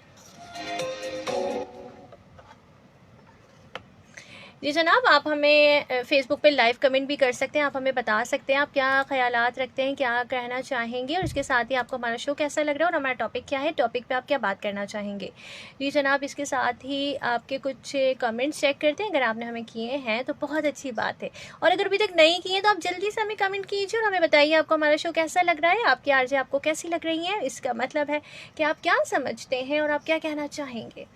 जी जनाब, आप हमें फेसबुक पे लाइव कमेंट भी कर सकते हैं, आप हमें बता सकते हैं आप क्या ख्यालात रखते हैं, क्या कहना चाहेंगे, और इसके साथ ही आपको हमारा शो कैसा लग रहा है और हमारा टॉपिक क्या है, टॉपिक पे आप क्या बात करना चाहेंगे। जी जनाब, इसके साथ ही आपके कुछ कमेंट्स चेक करते हैं, अगर आपने हमें किए हैं तो बहुत अच्छी बात है, और अगर अभी तक नहीं किए तो आप जल्दी से हमें कमेंट कीजिए और हमें बताइए आपको हमारा शो कैसा लग रहा है, आपकी आरजे आपको कैसी लग रही है। इसका मतलब है कि आप क्या समझते हैं और आप क्या कहना चाहेंगे।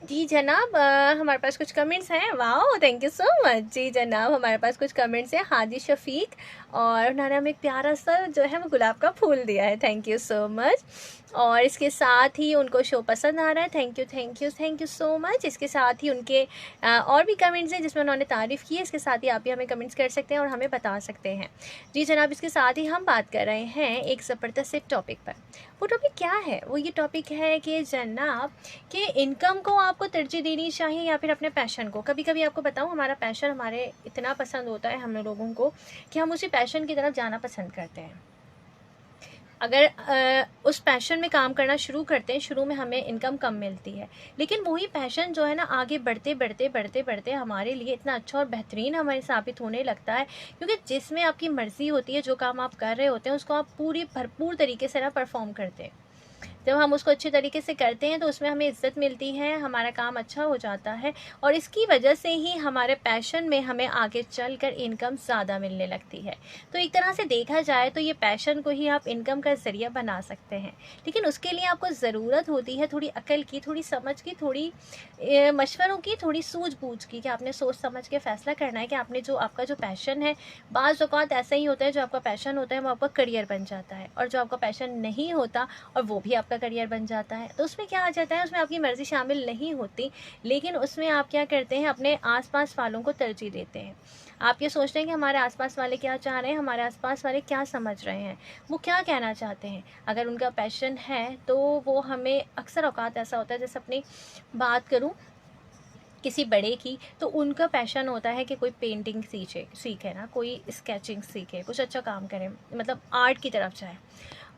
जी जनाब, हमारे पास कुछ कमेंट्स हैं। Wow, thank you so much. जी जनाब, हमारे पास कुछ कमेंट्स हैं। हादी शफीक, और उन्होंने हमें एक प्यारा सा जो है वो गुलाब का फूल दिया है, थैंक यू सो मच। और इसके साथ ही उनको शो पसंद आ रहा है, थैंक यू सो मच। इसके साथ ही उनके और भी कमेंट्स हैं जिसमें उन्होंने तारीफ़ की है। इसके साथ ही आप भी हमें कमेंट्स कर सकते हैं और हमें बता सकते हैं। जी जनाब, इसके साथ ही हम बात कर रहे हैं एक ज़बरदस्त से टॉपिक पर। वो टॉपिक क्या है? वो ये टॉपिक है कि जनाब कि इनकम को आपको तरजीह देनी चाहिए या फिर अपने पैशन को। कभी कभी आपको बताऊँ, हमारा पैशन हमारे इतना पसंद होता है हम लोगों को कि हम उसी पैशन की तरफ जाना पसंद करते हैं। अगर उस पैशन में काम करना शुरू करते हैं, शुरू में हमें इनकम कम मिलती है, लेकिन वही पैशन जो है ना आगे बढ़ते हमारे लिए इतना अच्छा और बेहतरीन हमारे साबित होने लगता है, क्योंकि जिसमें आपकी मर्ज़ी होती है, जो काम आप कर रहे होते हैं उसको आप पूरी भरपूर तरीके से ना परफॉर्म करते हैं। जब हम उसको अच्छे तरीके से करते हैं तो उसमें हमें इज़्ज़त मिलती है, हमारा काम अच्छा हो जाता है, और इसकी वजह से ही हमारे पैशन में हमें आगे चलकर इनकम ज़्यादा मिलने लगती है। तो एक तरह से देखा जाए तो ये पैशन को ही आप इनकम का ज़रिया बना सकते हैं, लेकिन उसके लिए आपको ज़रूरत होती है थोड़ी अकल की, थोड़ी समझ की, थोड़ी मशवरों की, थोड़ी सूझबूझ की, कि आपने सोच समझ के फ़ैसला करना है कि आपने जो आपका जो पैशन है, बाज़ औक़ात ऐसा ही होता है जो आपका पैशन होता है वो आपका करियर बन जाता है, और जो आपका पैशन नहीं होता और वो भी आपका आपका करियर बन जाता है। तो उसमें क्या आ जाता है, उसमें आपकी मर्ज़ी शामिल नहीं होती, लेकिन उसमें आप क्या करते हैं, अपने आसपास वालों को तरजीह देते हैं। आप ये सोचते हैं कि हमारे आसपास वाले क्या चाह रहे हैं, हमारे आसपास वाले क्या समझ रहे हैं, वो क्या कहना चाहते हैं। अगर उनका पैशन है तो वो हमें, अक्सर औकात ऐसा होता है, जैसे अपनी बात करूँ किसी बड़े की, तो उनका पैशन होता है कि कोई पेंटिंग सीखे ना, कोई स्केचिंग सीखे, कुछ अच्छा काम करे, मतलब आर्ट की तरफ जाए।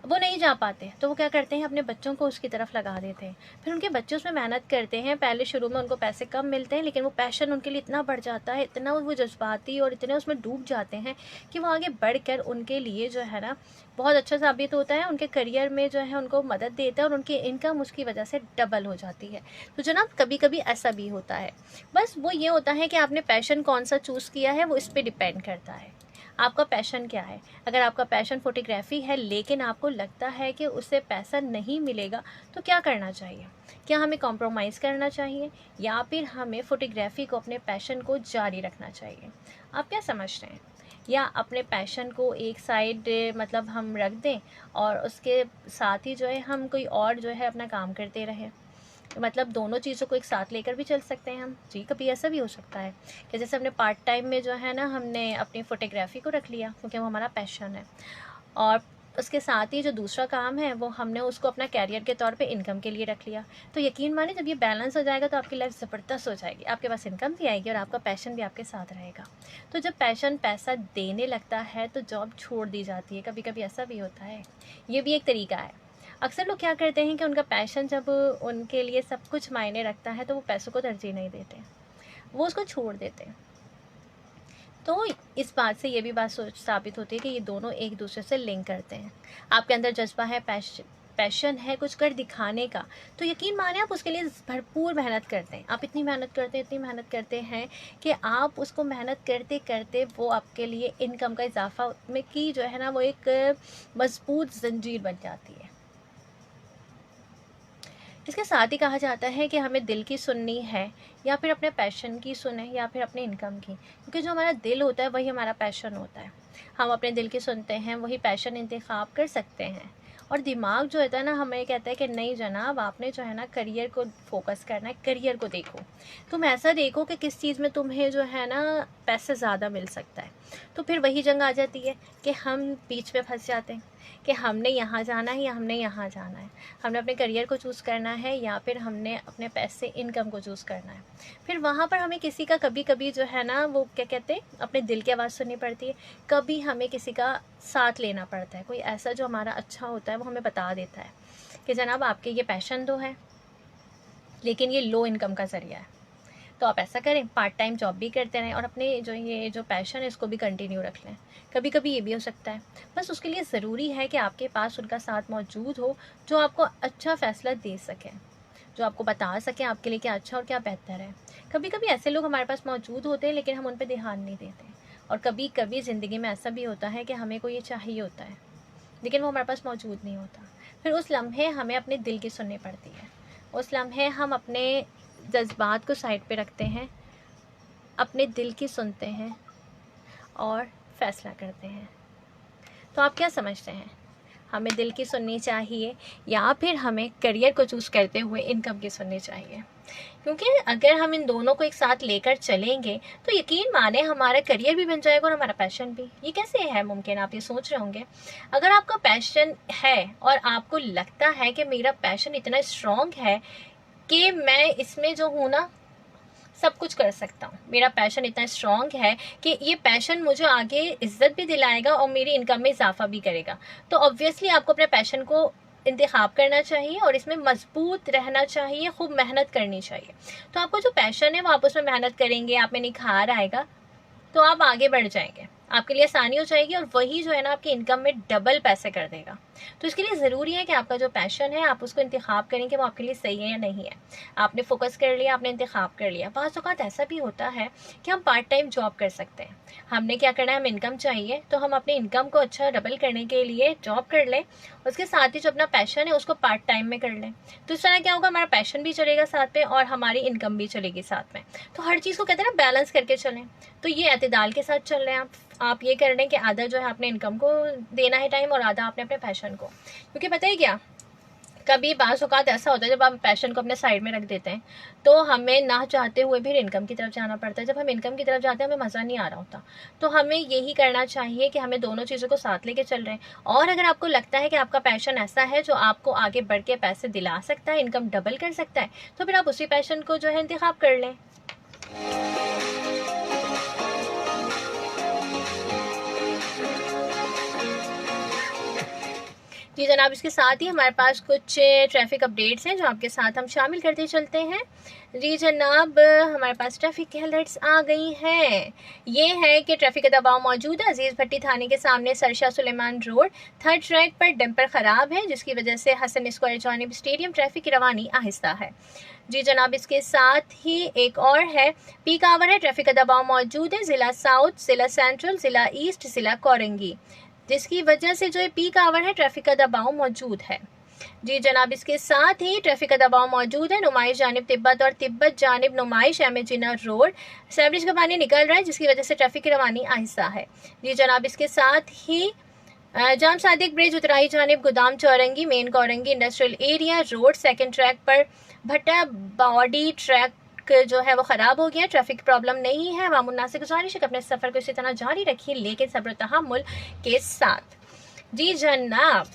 वो नहीं जा पाते तो वो क्या करते हैं, अपने बच्चों को उसकी तरफ लगा देते हैं। फिर उनके बच्चे उसमें मेहनत करते हैं, पहले शुरू में उनको पैसे कम मिलते हैं, लेकिन वो पैशन उनके लिए इतना बढ़ जाता है, इतना वो जज्बाती और इतने उसमें डूब जाते हैं कि वो आगे बढ़कर उनके लिए जो है ना बहुत अच्छा साबित होता है, उनके करियर में जो है उनको मदद देता है और उनकी इनकम उसकी वजह से डबल हो जाती है। तो जनाब कभी कभी ऐसा भी होता है। बस वो ये होता है कि आपने पैशन कौन सा चूज़ किया है, वो इस पर डिपेंड करता है आपका पैशन क्या है। अगर आपका पैशन फ़ोटोग्राफी है लेकिन आपको लगता है कि उससे पैसा नहीं मिलेगा, तो क्या करना चाहिए? क्या हमें कॉम्प्रोमाइज़ करना चाहिए या फिर हमें फ़ोटोग्राफी को, अपने पैशन को जारी रखना चाहिए? आप क्या समझते हैं? या अपने पैशन को एक साइड मतलब हम रख दें और उसके साथ ही जो है हम कोई और जो है अपना काम करते रहें? मतलब दोनों चीज़ों को एक साथ लेकर भी चल सकते हैं हम। जी, कभी ऐसा भी हो सकता है कि जैसे हमने पार्ट टाइम में जो है ना, हमने अपनी फ़ोटोग्राफी को रख लिया क्योंकि वो हमारा पैशन है, और उसके साथ ही जो दूसरा काम है वो हमने उसको अपना कैरियर के तौर पे इनकम के लिए रख लिया। तो यकीन माने जब ये बैलेंस हो जाएगा तो आपकी लाइफ ज़बरदस्त हो जाएगी, आपके पास इनकम भी आएगी और आपका पैशन भी आपके साथ रहेगा। तो जब पैशन पैसा देने लगता है तो जॉब छोड़ दी जाती है, कभी कभी ऐसा भी होता है। ये भी एक तरीका है। अक्सर लोग क्या करते हैं कि उनका पैशन जब उनके लिए सब कुछ मायने रखता है तो वो पैसों को तरजीह नहीं देते, वो उसको छोड़ देते हैं। तो इस बात से ये भी बात साबित होती है कि ये दोनों एक दूसरे से लिंक करते हैं। आपके अंदर जज्बा है, पैशन है कुछ कर दिखाने का, तो यकीन माने आप उसके लिए भरपूर मेहनत करते हैं। आप इतनी मेहनत करते हैं, इतनी मेहनत करते हैं कि आप उसको मेहनत करते करते वो आपके लिए इनकम का इजाफा में की जो है ना, वो एक मजबूत जंजीर बन जाती है। इसके साथ ही कहा जाता है कि हमें दिल की सुननी है या फिर अपने पैशन की सुने या फिर अपने इनकम की, क्योंकि जो हमारा दिल होता है वही हमारा पैशन होता है। हम अपने दिल की सुनते हैं, वही पैशन इंतखाब कर सकते हैं। और दिमाग जो होता है ना, हमें कहता है कि नहीं जनाब, आपने जो है ना करियर को फोकस करना है, करियर को देखो, तुम ऐसा देखो कि किस चीज़ में तुम्हें जो है ना पैसे ज़्यादा मिल सकता है। तो फिर वही जंग आ जाती है कि हम बीच में फंस जाते हैं कि हमने यहाँ जाना है या हमने यहाँ जाना है, हमने अपने करियर को चूज़ करना है या फिर हमने अपने पैसे इनकम को चूज़ करना है। फिर वहाँ पर हमें किसी का कभी कभी जो है ना, वो क्या कहते हैं, अपने दिल की आवाज़ सुननी पड़ती है, कभी हमें किसी का साथ लेना पड़ता है। कोई ऐसा जो हमारा अच्छा होता है वो हमें बता देता है कि जनाब आपके ये पैशन तो है लेकिन ये लो इनकम का ज़रिया है, तो आप ऐसा करें, पार्ट टाइम जॉब भी करते रहें और अपने जो पैशन है इसको भी कंटिन्यू रख लें। कभी कभी ये भी हो सकता है। बस उसके लिए ज़रूरी है कि आपके पास उनका साथ मौजूद हो जो आपको अच्छा फ़ैसला दे सकें, जो आपको बता सकें आपके लिए क्या अच्छा और क्या बेहतर है। कभी कभी ऐसे लोग हमारे पास मौजूद होते हैं लेकिन हम उन पर ध्यान नहीं देते। और कभी कभी ज़िंदगी में ऐसा भी होता है कि हमें कोई ये चाहिए होता है लेकिन वो हमारे पास मौजूद नहीं होता। फिर उस लम्हे हमें अपने दिल की सुननी पड़ती है। उस लम्हे हम अपने जज्बात को साइड पे रखते हैं, अपने दिल की सुनते हैं और फैसला करते हैं। तो आप क्या समझते हैं, हमें दिल की सुननी चाहिए या फिर हमें करियर को चूज़ करते हुए इनकम की सुननी चाहिए? क्योंकि अगर हम इन दोनों को एक साथ लेकर चलेंगे तो यकीन माने हमारा करियर भी बन जाएगा और हमारा पैशन भी। ये कैसे है मुमकिन, आप ये सोच रहे होंगे। अगर आपका पैशन है और आपको लगता है कि मेरा पैशन इतना स्ट्रॉन्ग है कि मैं इसमें जो हूँ ना सब कुछ कर सकता हूँ, मेरा पैशन इतना स्ट्रॉन्ग है कि ये पैशन मुझे आगे इज्जत भी दिलाएगा और मेरी इनकम में इजाफा भी करेगा, तो ऑब्वियसली आपको अपने पैशन को इंतखाब करना चाहिए और इसमें मजबूत रहना चाहिए, खूब मेहनत करनी चाहिए। तो आपको जो पैशन है वो आप उसमें मेहनत करेंगे, आप में निखार आएगा तो आप आगे बढ़ जाएंगे, आपके लिए आसानी हो जाएगी और वही जो है ना आपकी इनकम में डबल पैसे कर देगा। तो इसके लिए ज़रूरी है कि आपका जो पैशन है आप उसको इंतखाब करें कि वो आपके लिए सही है या नहीं है। आपने फोकस कर लिया, आपने इंतखाब कर लिया। बाज़ औक़ात ऐसा भी होता है कि हम पार्ट टाइम जॉब कर सकते हैं। हमने क्या करना है, हम इनकम चाहिए तो हम अपने इनकम को अच्छा डबल करने के लिए जॉब कर लें, उसके साथ ही जो अपना पैशन है उसको पार्ट टाइम में कर लें। तो इस तरह क्या होगा, हमारा पैशन भी चलेगा साथ में और हमारी इनकम भी चलेगी साथ में। तो हर चीज़ को कहते हैं ना बैलेंस करके चलें। तो ये एतदाल के साथ चल रहे हैं आप ये कर लें कि आधा जो है अपने इनकम को देना है टाइम और आधा आपने अपने पैशन को। क्योंकि पता है क्या, कभी बाज़ औक़ात ऐसा होता है जब आप पैशन को अपने साइड में रख देते हैं तो हमें ना चाहते हुए भी इनकम की तरफ जाना पड़ता है। जब हम इनकम की तरफ जाते हैं हमें मज़ा नहीं आ रहा होता, तो हमें यही करना चाहिए कि हमें दोनों चीज़ों को साथ लेके चल रहे हैं। और अगर आपको लगता है कि आपका पैशन ऐसा है जो आपको आगे बढ़ के पैसे दिला सकता है, इनकम डबल कर सकता है, तो फिर आप उसी पैशन को जो है इंतखाब कर लें। जी जनाब, इसके साथ ही हमारे पास कुछ ट्रैफिक अपडेट्स हैं जो आपके साथ हम शामिल करते चलते हैं। जी जनाब, हमारे पास ट्रैफिक की अलर्ट्स आ गई हैं। ये है कि ट्रैफिक का दबाव मौजूद है। अजीज़ भट्टी थाने के सामने सरशाह सुलेमान रोड 3rd ट्रैक पर डंपर ख़राब है, जिसकी वजह से हसन स्क्वायर जानिब स्टेडियम ट्रैफिक की रवानी आहिस्ता है। जी जनाब, इसके साथ ही एक और है, पीक आवर है, ट्रैफिक का दबाव मौजूद है। ज़िला साउथ, ज़िला सेंट्रल, ज़िला ईस्ट, ज़िला कोरंगी, जिसकी वजह से जो है पीक आवर है, ट्रैफिक का दबाव मौजूद है। जी जनाब, इसके साथ ही ट्रैफिक का दबाव मौजूद है। नुमाइश जानिब तिब्बत और तिब्बत जानिब नुमाइश एमेजिना रोड सेवरेज का पानी निकल रहा है, जिसकी वजह से ट्रैफिक की रवानी आहिस्ता है। जी जनाब, इसके साथ ही जाम सादिक ब्रिज उतराई जानिब गोदाम Chowrangi main Korangi industrial area road 2nd track पर भट्टा बॉडी ट्रैक जो है वो ख़राब हो गया। ट्रैफिक प्रॉब्लम नहीं है। अवाम उन्नास से गुजारिश है कि अपने सफ़र को इसी तरह जारी रखिए, लेकिन सब्र तहम्मुल के साथ। जी जनाब,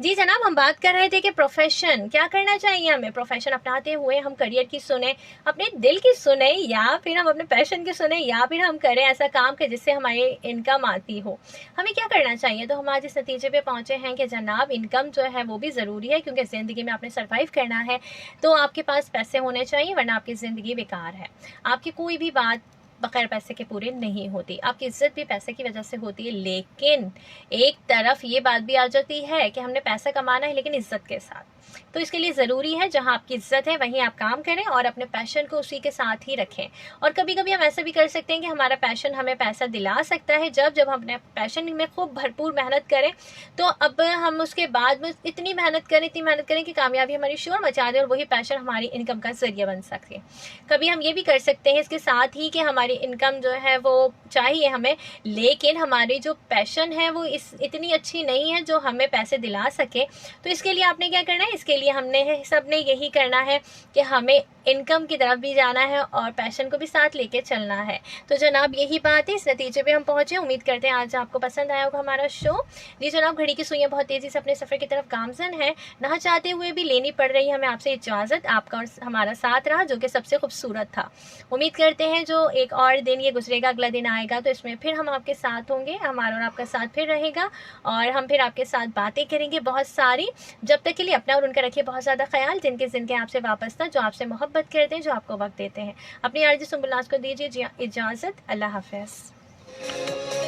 जी जनाब, हम बात कर रहे थे कि प्रोफेशन क्या करना चाहिए हमें। प्रोफेशन अपनाते हुए हम करियर की सुने, अपने दिल की सुने, या फिर हम अपने पैशन की सुने, या फिर हम करें ऐसा काम कि जिससे हमारी इनकम आती हो। हमें क्या करना चाहिए? तो हम आज इस नतीजे पे पहुंचे हैं कि जनाब इनकम जो है वो भी ज़रूरी है, क्योंकि ज़िंदगी में आपने सर्वाइव करना है तो आपके पास पैसे होने चाहिए, वरना आपकी ज़िंदगी बेकार है। आपकी कोई भी बात बगैर पैसे के पूरे नहीं होती। आपकी इज्जत भी पैसे की वजह से होती है, लेकिन एक तरफ ये बात भी आ जाती है कि हमने पैसा कमाना है लेकिन इज्जत के साथ। तो इसके लिए ज़रूरी है जहां आपकी इज्जत है वहीं आप काम करें और अपने पैशन को उसी के साथ ही रखें। और कभी कभी हम ऐसा भी कर सकते हैं कि हमारा पैशन हमें पैसा दिला सकता है। जब हम अपने पैशन में खूब भरपूर मेहनत करें, तो अब हम उसके बाद में इतनी मेहनत करें कि कामयाबी हमारी शोर मचा दे और वही पैशन हमारी इनकम का जरिया बन सके। कभी हम ये भी कर सकते हैं इसके साथ ही कि हमारी इनकम जो है वो चाहिए हमें, लेकिन हमारी जो पैशन है वो इतनी अच्छी नहीं है जो हमें पैसे दिला सके। तो इसके लिए आपने क्या करना है? इसके लिए हमने सबने यही करना है कि हमें इनकम की तरफ भी जाना है और पैशन को भी साथ लेके चलना है। तो जनाब यही बात है, इस नतीजे पे हम पहुंचे। उम्मीद करते हैं आज आपको पसंद आया होगा हमारा शो। जी जनाब, घड़ी की सुइयां बहुत तेज़ी से अपने सफ़र की तरफ गामजन है, ना चाहते हुए भी लेनी पड़ रही है हमें आपसे इजाज़त। आपका और हमारा साथ रहा जो कि सबसे खूबसूरत था। उम्मीद करते हैं जो एक और दिन ये गुजरेगा, अगला दिन आएगा, तो इसमें फिर हम आपके साथ होंगे, हमारा और आपका साथ फिर रहेगा और हम फिर आपके साथ बातें करेंगे बहुत सारी। जब तक के लिए अपना और उनका रखिए बहुत ज़्यादा ख्याल, जिनके आपसे वापस था, जो आपसे मोहब्बत करते हैं, जो आपको वक्त देते हैं। अपनी आरज़ू सुंबुल नाज़ को दीजिए इजाज़त। अल्लाह हाफ़िज़।